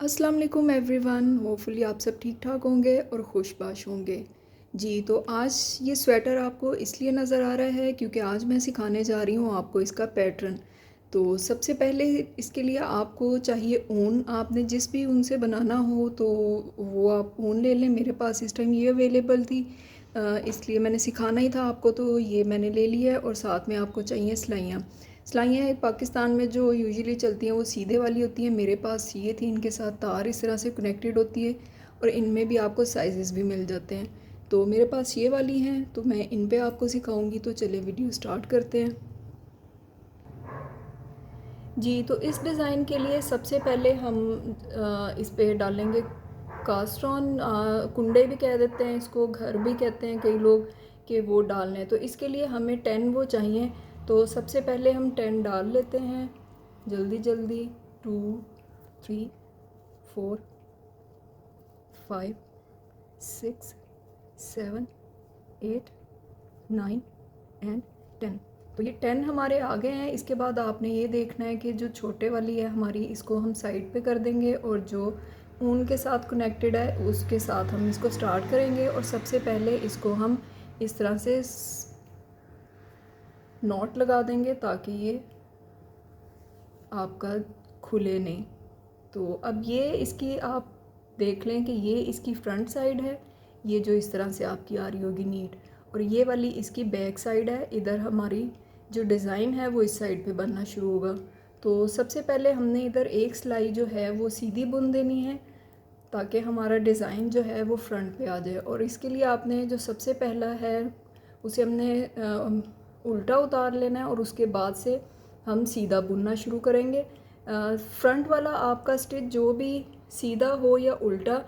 अस्सलाम वालेकुम everyone. Hopefully आप सब ठीक ठाक होंगे और खुशबाश होंगे। जी, तो आज ये स्वेटर आपको इसलिए नज़र आ रहा है क्योंकि आज मैं सिखाने जा रही हूँ आपको इसका पैटर्न। तो सबसे पहले इसके लिए आपको चाहिए ऊन। आपने जिस भी ऊन से बनाना हो तो वो आप ऊन ले लें। मेरे पास इस टाइम ये अवेलेबल थी, इसलिए मैंने सिखाना ही था आपको, तो ये मैंने ले लिया है। और साथ में आपको चाहिए सिलाइयाँ। सिलाइयाँ पाकिस्तान में जो यूजुअली चलती हैं वो सीधे वाली होती हैं। मेरे पास ये थी, इनके साथ तार इस तरह से कनेक्टेड होती है और इनमें भी आपको साइज़ेस भी मिल जाते हैं। तो मेरे पास ये वाली हैं, तो मैं इन पे आपको सिखाऊंगी। तो चलिए वीडियो स्टार्ट करते हैं। जी, तो इस डिज़ाइन के लिए सबसे पहले हम इस पे डालेंगे कास्ट्रॉन। कुंडे भी कह देते हैं इसको, घर भी कहते हैं कई लोग, कि वो डालने हैं। तो इसके लिए हमें 10 वो चाहिए। तो सबसे पहले हम 10 डाल लेते हैं जल्दी जल्दी। 2 3 4 5 6 7 8 9 एंड 10। तो ये 10 हमारे आ गए हैं। इसके बाद आपने ये देखना है कि जो छोटे वाली है हमारी, इसको हम साइड पे कर देंगे और जो ऊन के साथ कनेक्टेड है उसके साथ हम इसको स्टार्ट करेंगे। और सबसे पहले इसको हम इस तरह से नॉट लगा देंगे ताकि ये आपका खुले नहीं। तो अब ये इसकी आप देख लें कि ये इसकी फ्रंट साइड है, ये जो इस तरह से आपकी आ रही होगी नीट, और ये वाली इसकी बैक साइड है। इधर हमारी जो डिज़ाइन है वो इस साइड पे बनना शुरू होगा। तो सबसे पहले हमने इधर एक सिलाई जो है वो सीधी बुन देनी है ताकि हमारा डिज़ाइन जो है वो फ्रंट पे आ जाए। और इसके लिए आपने जो सबसे पहला है उसे हमने उल्टा उतार लेना है और उसके बाद से हम सीधा बुनना शुरू करेंगे। फ्रंट वाला आपका स्टिच जो भी सीधा हो या उल्टा,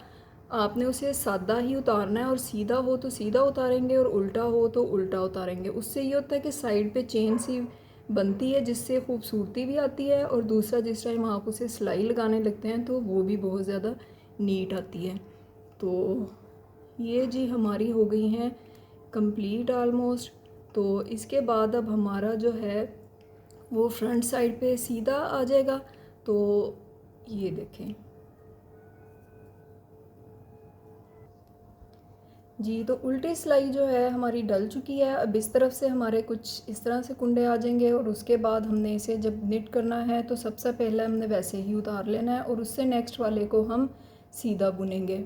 आपने उसे सादा ही उतारना है। और सीधा हो तो सीधा उतारेंगे और उल्टा हो तो उल्टा उतारेंगे। उससे ये होता है कि साइड पे चेन सी बनती है जिससे खूबसूरती भी आती है, और दूसरा जिस टाइम आप उसे सिलाई लगाने लगते हैं तो वो भी बहुत ज़्यादा नीट आती है। तो ये जी हमारी हो गई हैं कंप्लीट आलमोस्ट। तो इसके बाद अब हमारा जो है वो फ्रंट साइड पे सीधा आ जाएगा। तो ये देखें जी, तो उल्टी सिलाई जो है हमारी डल चुकी है। अब इस तरफ से हमारे कुछ इस तरह से कुंडे आ जाएंगे और उसके बाद हमने इसे जब निट करना है तो सबसे पहले हमने वैसे ही उतार लेना है और उससे नेक्स्ट वाले को हम सीधा बुनेंगे।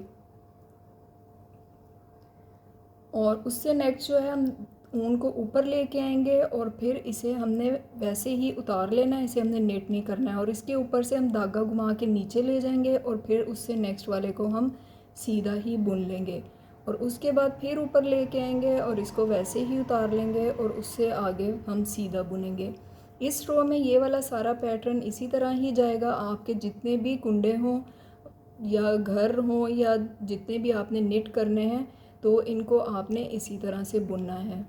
और उससे नेक्स्ट जो है हम ऊन को ऊपर लेके आएंगे और फिर इसे हमने वैसे ही उतार लेना है, इसे हमने नेट नहीं करना है। और इसके ऊपर से हम धागा घुमा के नीचे ले जाएंगे और फिर उससे नेक्स्ट वाले को हम सीधा ही बुन लेंगे। और उसके बाद फिर ऊपर लेके आएंगे और इसको वैसे ही उतार लेंगे और उससे आगे हम सीधा बुनेंगे। इस रो में ये वाला सारा पैटर्न इसी तरह ही जाएगा। आपके जितने भी कुंडे हों या घर हों या जितने भी आपने निट करने हैं तो इनको आपने इसी तरह से बुनना है।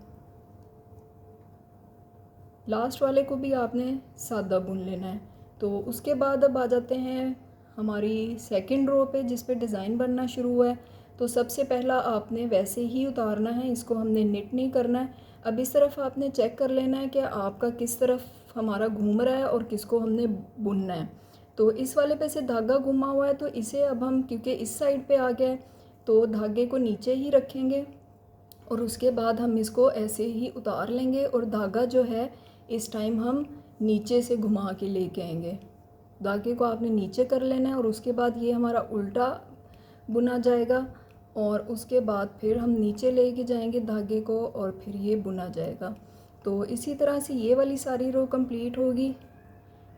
लास्ट वाले को भी आपने सादा बुन लेना है। तो उसके बाद अब आ जाते हैं हमारी सेकंड रो पे जिस पे डिज़ाइन बनना शुरू हुआ है। तो सबसे पहला आपने वैसे ही उतारना है, इसको हमने निट नहीं करना है। अब इस तरफ आपने चेक कर लेना है कि आपका किस तरफ हमारा घूम रहा है और किसको हमने बुनना है। तो इस वाले पे से धागा घुमा हुआ है तो इसे अब हम, क्योंकि इस साइड पे आ गया है, तो धागे को नीचे ही रखेंगे और उसके बाद हम इसको ऐसे ही उतार लेंगे। और धागा जो है इस टाइम हम नीचे से घुमा के लेके आएंगे। धागे को आपने नीचे कर लेना है और उसके बाद ये हमारा उल्टा बुना जाएगा और उसके बाद फिर हम नीचे लेके जाएंगे धागे को और फिर ये बुना जाएगा। तो इसी तरह से ये वाली सारी रो कंप्लीट होगी।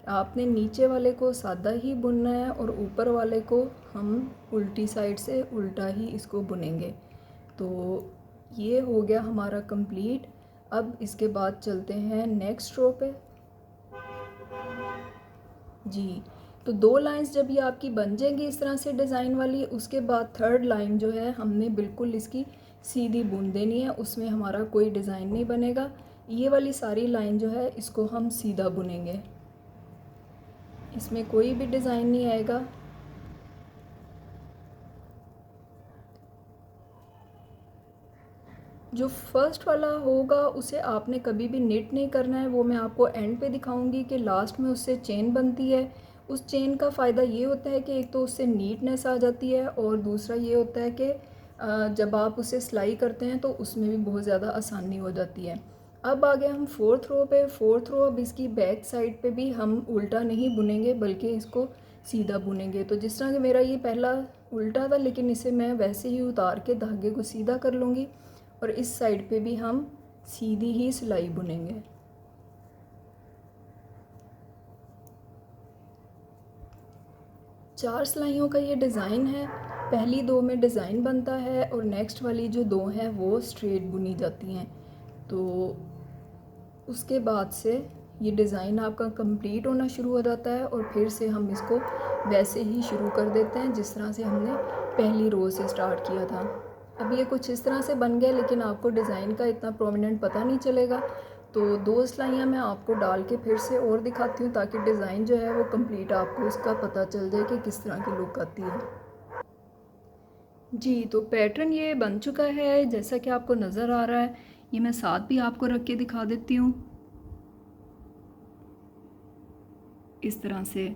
आपने नीचे वाले को सादा ही बुनना है और ऊपर वाले को हम उल्टी साइड से उल्टा ही इसको बुनेंगे। तो ये हो गया हमारा कंप्लीट। अब इसके बाद चलते हैं नेक्स्ट रो पे। जी, तो 2 लाइंस जब ये आपकी बन जाएंगी इस तरह से डिज़ाइन वाली, उसके बाद थर्ड लाइन जो है हमने बिल्कुल इसकी सीधी बुन देनी है, उसमें हमारा कोई डिज़ाइन नहीं बनेगा। ये वाली सारी लाइन जो है इसको हम सीधा बुनेंगे, इसमें कोई भी डिज़ाइन नहीं आएगा। जो फर्स्ट वाला होगा उसे आपने कभी भी निट नहीं करना है, वो मैं आपको एंड पे दिखाऊंगी कि लास्ट में उससे चेन बनती है। उस चेन का फ़ायदा ये होता है कि एक तो उससे नीटनेस आ जाती है और दूसरा ये होता है कि जब आप उसे सिलाई करते हैं तो उसमें भी बहुत ज़्यादा आसानी हो जाती है। अब आ गए हम फोर्थ रो पे। फोर्थ रो, अब इसकी बैक साइड पे भी हम उल्टा नहीं बुनेंगे बल्कि इसको सीधा बुनेंगे। तो जिस तरह कि मेरा ये पहला उल्टा था, लेकिन इसे मैं वैसे ही उतार के धागे को सीधा कर लूँगी और इस साइड पे भी हम सीधी ही सिलाई बुनेंगे। चार सिलाइयों का ये डिज़ाइन है। पहली दो में डिज़ाइन बनता है और नेक्स्ट वाली जो दो हैं वो स्ट्रेट बुनी जाती हैं। तो उसके बाद से ये डिज़ाइन आपका कंप्लीट होना शुरू हो जाता है और फिर से हम इसको वैसे ही शुरू कर देते हैं जिस तरह से हमने पहली रो से स्टार्ट किया था। अब ये कुछ इस तरह से बन गया, लेकिन आपको डिज़ाइन का इतना प्रोमिनेंट पता नहीं चलेगा। तो दो सिलाइयाँ मैं आपको डाल के फिर से और दिखाती हूँ ताकि डिज़ाइन जो है वो कंप्लीट आपको इसका पता चल जाए कि किस तरह की लुक आती है। जी, तो पैटर्न ये बन चुका है जैसा कि आपको नज़र आ रहा है। ये मैं साथ भी आपको रख के दिखा देती हूँ। इस तरह से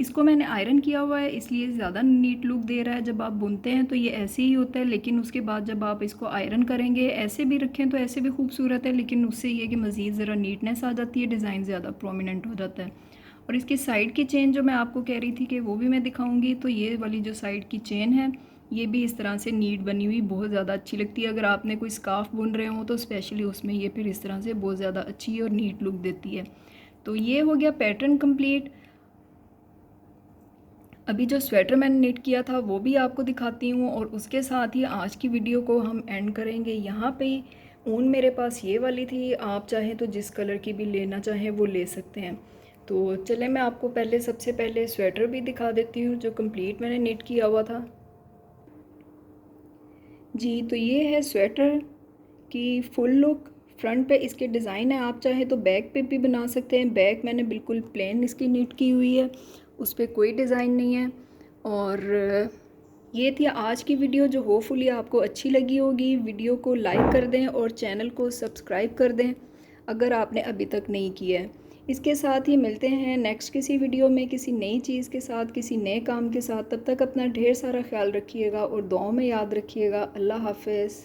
इसको मैंने आयरन किया हुआ है, इसलिए ज़्यादा नीट लुक दे रहा है। जब आप बुनते हैं तो ये ऐसे ही होता है, लेकिन उसके बाद जब आप इसको आयरन करेंगे, ऐसे भी रखें तो ऐसे भी खूबसूरत है, लेकिन उससे ये कि मज़ीद ज़रा नीटनेस आ जाती है, डिज़ाइन ज़्यादा प्रोमिनेंट हो जाता है। और इसकी साइड की चेन जो मैं आपको कह रही थी कि वो भी मैं दिखाऊंगी। तो ये वाली जो साइड की चेन है ये भी इस तरह से नीट बनी हुई बहुत ज़्यादा अच्छी लगती है। अगर आपने कोई स्कार्फ बुन रहे हो तो स्पेशली उसमें ये फिर इस तरह से बहुत ज़्यादा अच्छी और नीट लुक देती है। तो ये हो गया पैटर्न कंप्लीट। अभी जो स्वेटर मैंने निट किया था वो भी आपको दिखाती हूँ और उसके साथ ही आज की वीडियो को हम एंड करेंगे यहाँ पे। ऊन मेरे पास ये वाली थी, आप चाहें तो जिस कलर की भी लेना चाहें वो ले सकते हैं। तो चले मैं आपको पहले सबसे पहले स्वेटर भी दिखा देती हूँ जो कंप्लीट मैंने निट किया हुआ था। जी, तो ये है स्वेटर की फुल लुक। फ्रंट पे इसके डिज़ाइन है, आप चाहे तो बैक पे भी बना सकते हैं। बैक मैंने बिल्कुल प्लेन इसकी निट की हुई है, उस पर कोई डिज़ाइन नहीं है। और ये थी आज की वीडियो जो होपफुली आपको अच्छी लगी होगी। वीडियो को लाइक कर दें और चैनल को सब्सक्राइब कर दें अगर आपने अभी तक नहीं किया है। इसके साथ ही मिलते हैं नेक्स्ट किसी वीडियो में किसी नई चीज़ के साथ, किसी नए काम के साथ। तब तक अपना ढेर सारा ख्याल रखिएगा और दुआओं में याद रखिएगा। अल्लाह हाफ़िज़।